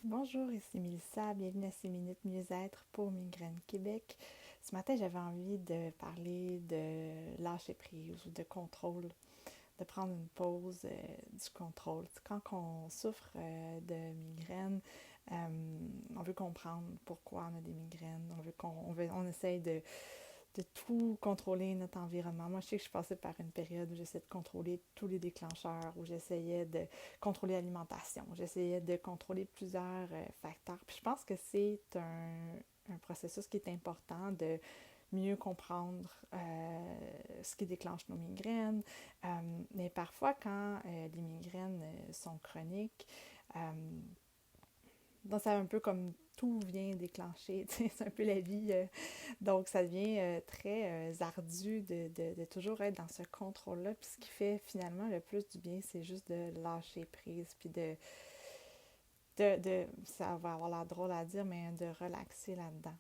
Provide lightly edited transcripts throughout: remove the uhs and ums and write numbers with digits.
Bonjour, ici Mélissa, bienvenue à 6 minutes mieux-être pour Migraine Québec. Ce matin, j'avais envie de parler de lâcher prise ou de contrôle, de prendre une pause du contrôle. Quand on souffre de migraine, on veut comprendre pourquoi on a des migraines, on essaye de tout contrôler notre environnement. Moi, je sais que je suis passée par une période où j'essayais de contrôler tous les déclencheurs, où j'essayais de contrôler l'alimentation, j'essayais de contrôler plusieurs facteurs. Puis je pense que c'est un processus qui est important de mieux comprendre ce qui déclenche nos migraines. Mais parfois, quand les migraines sont chroniques, euh, donc c'est un peu comme tout vient déclencher, c'est un peu la vie. Donc ça devient très ardu de toujours être dans ce contrôle-là. Puis ce qui fait finalement le plus du bien, c'est juste de lâcher prise, puis ça va avoir l'air drôle à dire, mais de relaxer là-dedans.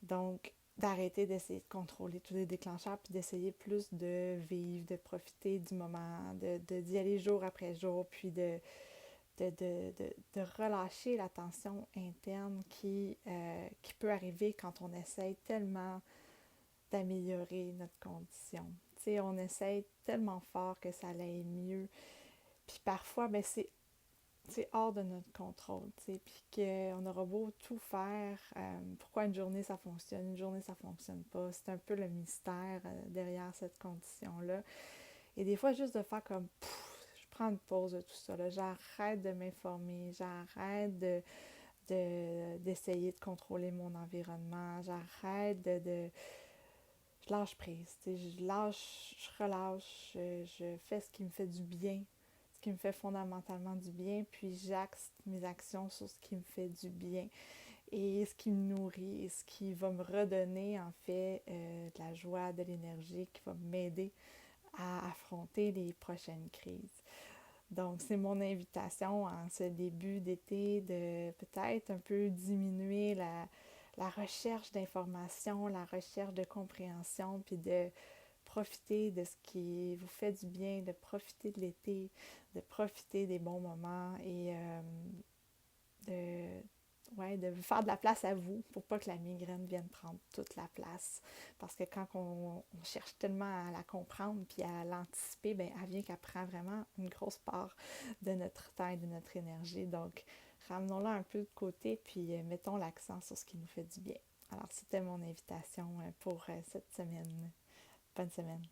Donc d'arrêter d'essayer de contrôler tous les déclencheurs, puis d'essayer plus de vivre, de profiter du moment, d'y aller jour après jour, puis de relâcher la tension interne qui peut arriver quand on essaye tellement d'améliorer notre condition. Tu sais, on essaye tellement fort que ça aille mieux. Puis parfois, ben c'est hors de notre contrôle, tu sais, puis qu'on aura beau tout faire, pourquoi une journée ça fonctionne, une journée ça fonctionne pas, c'est un peu le mystère derrière cette condition-là. Et des fois, juste de faire comme, je prends une pause de tout ça, là, j'arrête de m'informer, j'arrête d'essayer de contrôler mon environnement, j'arrête je lâche prise, tu sais, je lâche, je relâche, je fais ce qui me fait du bien, ce qui me fait fondamentalement du bien, puis j'axe mes actions sur ce qui me fait du bien et ce qui me nourrit et ce qui va me redonner en fait de la joie, de l'énergie, qui va m'aider à affronter les prochaines crises. Donc, c'est mon invitation en ce début d'été de peut-être un peu diminuer la recherche d'informations, la recherche de compréhension, puis de profiter de ce qui vous fait du bien, de profiter de l'été, de profiter des bons moments et de faire de la place à vous pour pas que la migraine vienne prendre toute la place. Parce que quand on cherche tellement à la comprendre puis à l'anticiper, ben, elle vient qu'elle prend vraiment une grosse part de notre temps et de notre énergie. Donc, ramenons-la un peu de côté puis mettons l'accent sur ce qui nous fait du bien. Alors, c'était mon invitation pour cette semaine. Bonne semaine.